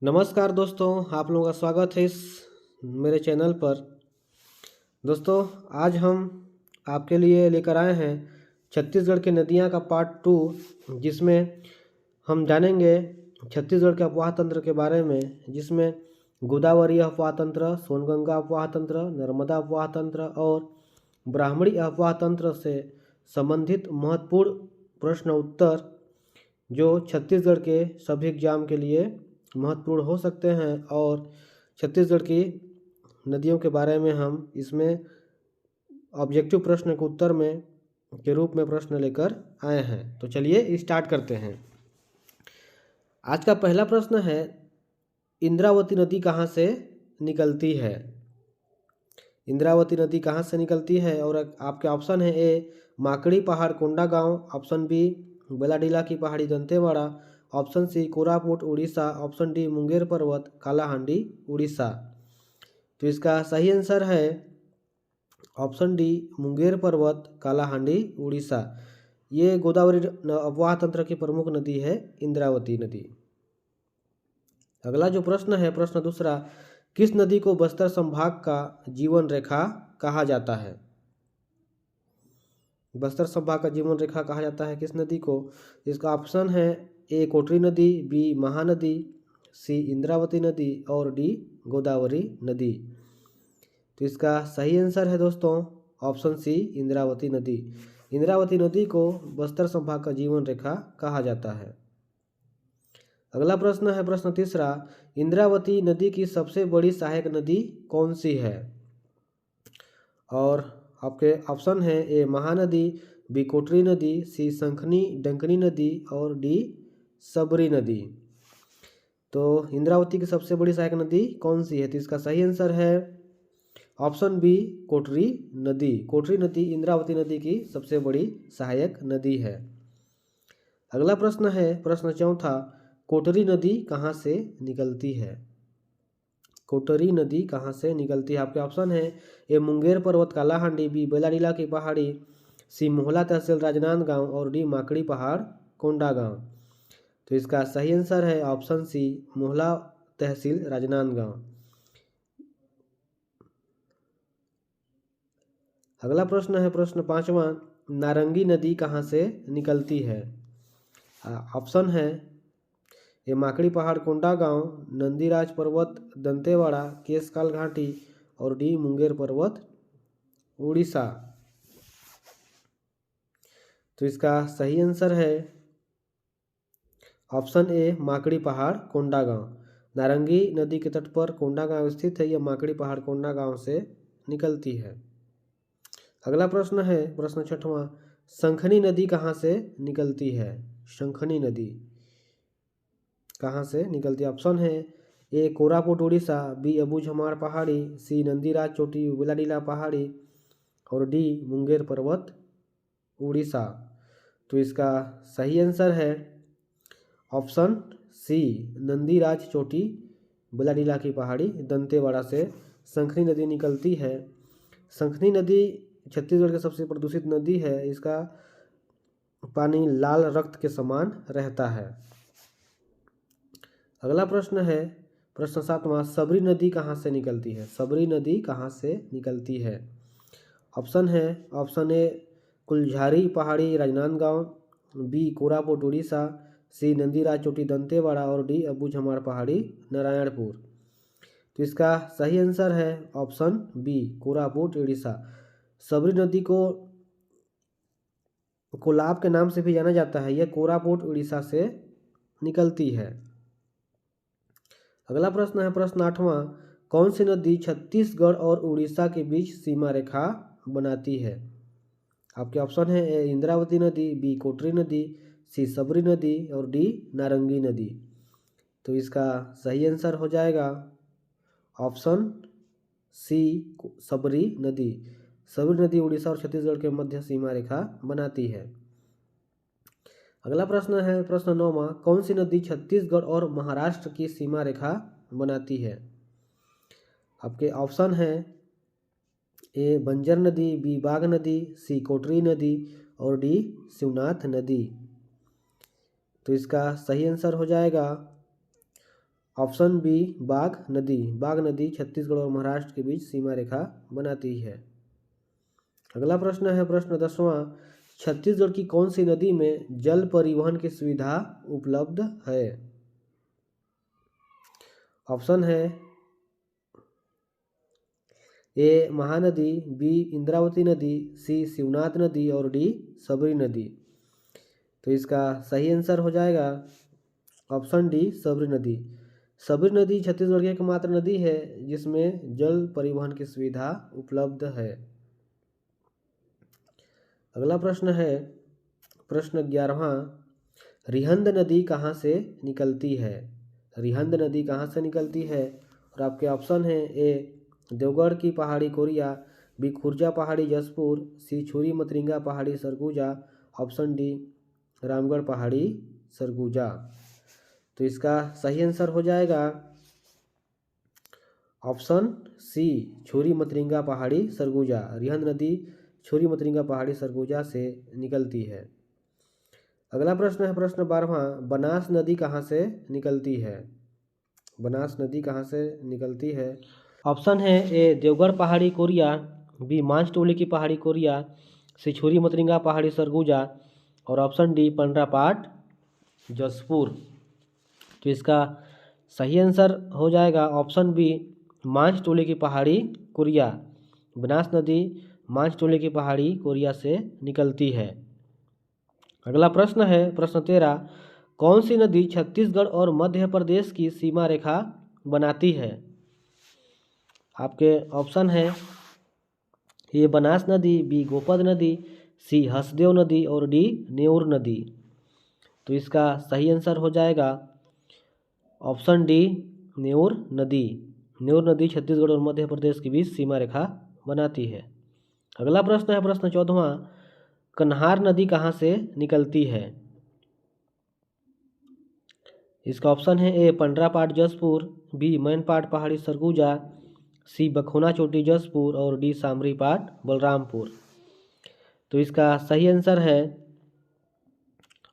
नमस्कार दोस्तों, आप लोगों का स्वागत है इस मेरे चैनल पर। दोस्तों, आज हम आपके लिए लेकर आए हैं छत्तीसगढ़ की नदियां का पार्ट 2, जिसमें हम जानेंगे छत्तीसगढ़ के अफवाह तंत्र के बारे में, जिसमें गोदावरी अफवाह तंत्र, सोनगंगा अफवाह तंत्र, नर्मदा अफवाह तंत्र और ब्राह्मणी अफवाह तंत्र से संबंधित महत्वपूर्ण प्रश्न उत्तर जो छत्तीसगढ़ के सभी एग्जाम के लिए महत्वपूर्ण हो सकते हैं और छत्तीसगढ़ की नदियों के बारे में हम इसमें ऑब्जेक्टिव प्रश्न के उत्तर में के रूप में प्रश्न लेकर आए हैं। तो चलिए स्टार्ट करते हैं। आज का पहला प्रश्न है, इंद्रावती नदी कहाँ से निकलती है? इंद्रावती नदी कहाँ से निकलती है? और आपके ऑप्शन है ए माकड़ी पहाड़ कोंडागांव, ऑप्शन बी बेलाडीला की पहाड़ी Dantewada, option C Koraput Orissa, option D Munger पर्वत कालाहांडी उड़ीसा। तो इसका सही आंसर है ऑप्शन डी मुंगेर पर्वत कालाहांडी उड़ीसा। ये गोदावरी अफवाह तंत्र की प्रमुख नदी है इंद्रावती नदी। अगला जो प्रश्न है, प्रश्न दूसरा, किस नदी को बस्तर संभाग का जीवन रेखा कहा जाता है? बस्तर संभाग का जीवन रेखा कहा जाता है किस नदी को? इसका ऑप्शन है ए कोटरी नदी, बी महानदी, सी इंद्रावती नदी और डी गोदावरी नदी। तो इसका सही आंसर है दोस्तों ऑप्शन सी इंद्रावती नदी। इंद्रावती नदी को बस्तर संभाग का जीवन रेखा कहा जाता है। अगला प्रश्न है, प्रश्न तीसरा, इंद्रावती नदी की सबसे बड़ी सहायक नदी कौन सी है? और आपके ऑप्शन है ए महानदी, बी कोटरी नदी, सी शंखनी डंकनी नदी और डी सबरी नदी। तो इंद्रावती की सबसे बड़ी सहायक नदी कौन सी है? तो इसका सही आंसर है ऑप्शन बी कोटरी नदी। कोटरी नदी इंद्रावती नदी की सबसे बड़ी सहायक नदी है। अगला प्रश्न है, प्रश्न चौथा, कोटरी नदी कहाँ से निकलती है? कोटरी नदी कहाँ से निकलती है? आपके ऑप्शन है ए मुंगेर पर्वत कालाहांडी, बी बेलाडीला की पहाड़ी, सी मोहला तहसील राजनांदगांव और डी माकड़ी पहाड़ कोंडागांव। तो इसका सही आंसर है ऑप्शन सी मोहला तहसील राजनांदगांव। अगला प्रश्न है, प्रश्न पांचवा, नारंगी नदी कहाँ से निकलती है? ऑप्शन है ये माकड़ी पहाड़ कोंडागांव, नंदीराज पर्वत दंतेवाड़ा केशकाल घाटी और डी मुंगेर पर्वत उड़ीसा। तो इसका सही आंसर है ऑप्शन ए माकड़ी पहाड़ कोंडागांव। नारंगी नदी के तट पर कोंडागांव स्थित है। यह माकड़ी पहाड़ कोंडागांव से निकलती है। अगला प्रश्न है, प्रश्न छठवां, शंखनी नदी कहाँ से निकलती है? शंखनी नदी कहाँ से निकलती है? ऑप्शन है ए कोरापुट उड़ीसा, बी अबूझमाड़ पहाड़ी, सी नंदीराज चोटी बेलाडीला पहाड़ी और डी मुंगेर पर्वत उड़ीसा। तो इसका सही आंसर है ऑप्शन सी नंदीराज चोटी बेलाडीला की पहाड़ी दंतेवाड़ा से शंखनी नदी निकलती है। शंखनी नदी छत्तीसगढ़ की सबसे प्रदूषित नदी है। इसका पानी लाल रक्त के समान रहता है। अगला प्रश्न है, प्रश्न सातवां, सबरी नदी कहाँ से निकलती है? सबरी नदी कहाँ से निकलती है? ऑप्शन है, ऑप्शन ए कुलझारी पहाड़ी राजनांदगांव, बी कोरापुट उड़ीसा, सी नंदीराज चोटी दंतेवाड़ा और डी अबूझमाड़ पहाड़ी नारायणपुर। तो इसका सही आंसर है ऑप्शन बी कोरापुट उड़ीसा। सबरी नदी को कोलाब के नाम से भी जाना जाता है। यह कोरापुट उड़ीसा से निकलती है। अगला प्रश्न है, प्रश्न आठवां, कौन सी नदी छत्तीसगढ़ और उड़ीसा के बीच सीमा रेखा बनाती है? आपके ऑप्शन है ए इंद्रावती नदी, बी कोटरी नदी, सी सबरी नदी और डी नारंगी नदी। तो इसका सही आंसर हो जाएगा ऑप्शन सी सबरी नदी। सबरी नदी उड़ीसा और छत्तीसगढ़ के मध्य सीमा रेखा बनाती है। अगला प्रश्न है, प्रश्न 9वां, कौन सी नदी छत्तीसगढ़ और महाराष्ट्र की सीमा रेखा बनाती है? आपके ऑप्शन है ए बंजर नदी, बी बाघ नदी, सी कोटरी नदी और डी शिवनाथ नदी। तो इसका सही आंसर हो जाएगा ऑप्शन बी बाघ नदी। बाघ नदी छत्तीसगढ़ और महाराष्ट्र के बीच सीमा रेखा बनाती है। अगला प्रश्न है प्रश्न 10वां, छत्तीसगढ़ की कौन सी नदी में जल परिवहन की सुविधा उपलब्ध है? ऑप्शन है ए महानदी, बी इंद्रावती नदी, सी शिवनाथ नदी और डी सबरी नदी। तो इसका सही आंसर हो जाएगा ऑप्शन डी सबरी नदी। सबरी नदी छत्तीसगढ़ की एकमात्र नदी है जिसमें जल परिवहन की सुविधा उपलब्ध है। अगला प्रश्न है प्रश्न 11वां, रिहंद नदी कहाँ से निकलती है? रिहंद नदी कहाँ से निकलती है? और आपके ऑप्शन है ए देवगढ़ की पहाड़ी कोरिया, बी खुर्जा पहाड़ी जसपुर, सी छुरी मतरिंगा पहाड़ी सरगुजा, ऑप्शन डी रामगढ़ पहाड़ी सरगुजा। तो इसका सही आंसर हो जाएगा ऑप्शन सी छुरी मतरिंगा पहाड़ी सरगुजा। रिहंद नदी छुरी मतरिंगा पहाड़ी सरगुजा से निकलती है। अगला प्रश्न है प्रश्न 12वां, बनास नदी कहाँ से निकलती है? बनास नदी कहाँ से निकलती है? ऑप्शन है ए देवगढ़ पहाड़ी कोरिया, बी मांझ टोली की पहाड़ी कोरिया, सी छुरी मतरिंगा पहाड़ी सरगुजा और ऑप्शन डी पंडरापाट जसपुर। तो इसका सही आंसर हो जाएगा ऑप्शन बी मांझ टोली की पहाड़ी कोरिया। बनास नदी मांझ टोली की पहाड़ी कोरिया से निकलती है। अगला प्रश्न है प्रश्न 13, कौन सी नदी छत्तीसगढ़ और मध्य प्रदेश की सीमा रेखा बनाती है? आपके ऑप्शन है ये बनास नदी, बी गोपद नदी, सी हसदेव नदी और डी नेउर नदी। तो इसका सही आंसर हो जाएगा ऑप्शन डी नेउर नदी। नेउर नदी छत्तीसगढ़ और मध्य प्रदेश के बीच सीमा रेखा बनाती है। अगला प्रश्न है प्रश्न 14वां, कन्हार नदी कहाँ से निकलती है? इसका ऑप्शन है ए पंडरापाट जसपुर, बी मैनपाट पहाड़ी सरगुजा, सी बखोना चोटी जसपुर और डी सामरीपाट बलरामपुर। तो इसका सही आंसर है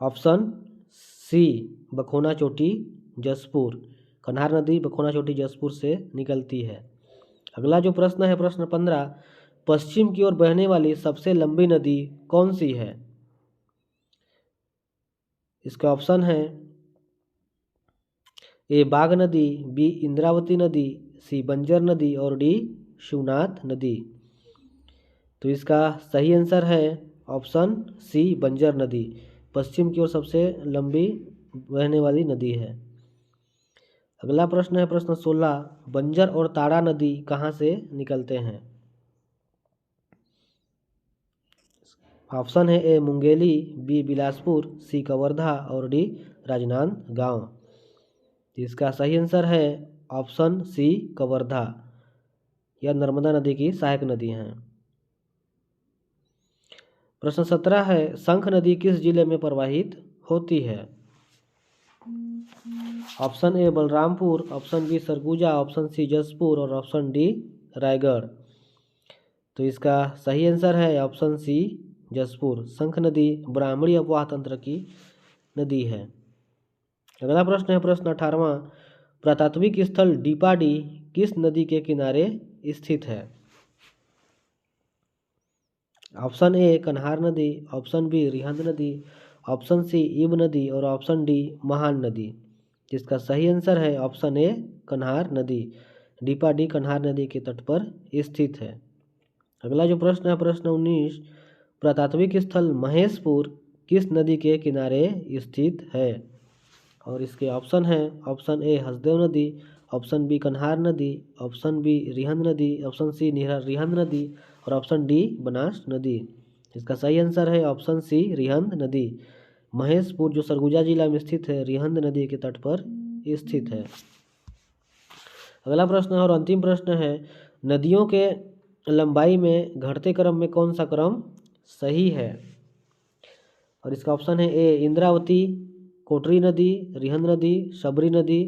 ऑप्शन सी बखोना चोटी जसपुर। कन्हार नदी बखोना चोटी जसपुर से निकलती है। अगला जो प्रश्न है प्रश्न 15, पश्चिम की ओर बहने वाली सबसे लंबी नदी कौन सी है? इसका ऑप्शन है ए बाघ नदी, बी इंद्रावती नदी, सी बंजर नदी और डी शिवनाथ नदी। तो इसका सही आंसर है ऑप्शन सी बंजर नदी। पश्चिम की ओर सबसे लंबी बहने वाली नदी है। अगला प्रश्न है प्रश्न 16, बंजर और ताड़ा नदी कहाँ से निकलते हैं? ऑप्शन है ए मुंगेली, बी बिलासपुर, सी कवर्धा और डी राजनांदगांव। इसका सही आंसर है ऑप्शन सी कवर्धा। यह नर्मदा नदी की सहायक नदी हैं। प्रश्न 17 है, शंख नदी किस जिले में प्रवाहित होती है? Option A Balrampur, option B Surguja, option C Jaspur और ऑप्शन डी रायगढ़। तो इसका सही आंसर है ऑप्शन सी जसपुर। शंख नदी ब्राह्मणी अपवाह तंत्र की नदी है। अगला प्रश्न है प्रश्न 18वां, पुरातात्विक स्थल डीपाडी किस नदी के किनारे स्थित है? ऑप्शन ए कन्हार नदी, ऑप्शन बी रिहंद नदी, ऑप्शन सी इब नदी और ऑप्शन डी महान नदी। जिसका सही आंसर है ऑप्शन ए कन्हार नदी। डीपाडी कन्हार नदी के तट पर स्थित है। अगला जो प्रश्न है प्रश्न 19, पुरातात्विक स्थल महेशपुर किस नदी के किनारे स्थित है? और इसके ऑप्शन हैं ऑप्शन ए हसदेव नदी, ऑप्शन बी कन्हार नदी, ऑप्शन बी रिहंद नदी, ऑप्शन सी रिहंद नदी और ऑप्शन डी बनास नदी। इसका सही आंसर है ऑप्शन सी रिहंद नदी। महेशपुर जो सरगुजा जिला में स्थित है रिहंद नदी के तट पर स्थित है। अगला प्रश्न और अंतिम प्रश्न है, नदियों के लंबाई में घटते क्रम में कौन सा क्रम सही है? और इसका ऑप्शन है ए इंद्रावती, कोटरी नदी, रिहंद नदी, सबरी नदी,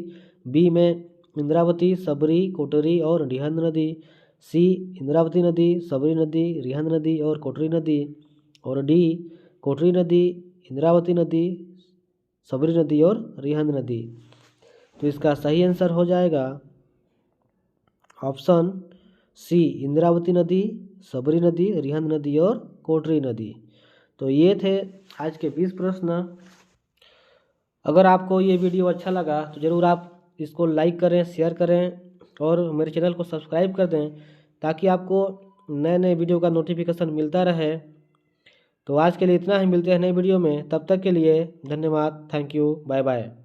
बी में इंद्रावती, सबरी, कोटरी और रिहंद नदी, सी इंद्रावती नदी, सबरी नदी, रिहंद नदी और कोटरी नदी और डी कोटरी नदी, इंद्रावती नदी, सबरी नदी और रिहंद नदी। तो इसका सही आंसर हो जाएगा ऑप्शन सी, इंद्रावती नदी, सबरी नदी, रिहंद नदी और कोटरी नदी। तो ये थे आज के 20 प्रश्न। अगर आपको ये वीडियो अच्छा लगा तो ज़रूर आप इसको लाइक करें, शेयर करें और मेरे चैनल को सब्सक्राइब कर दें, ताकि आपको नए नए वीडियो का नोटिफिकेशन मिलता रहे। तो आज के लिए इतना ही, मिलते हैं नई वीडियो में। तब तक के लिए धन्यवाद, थैंक यू, बाय बाय।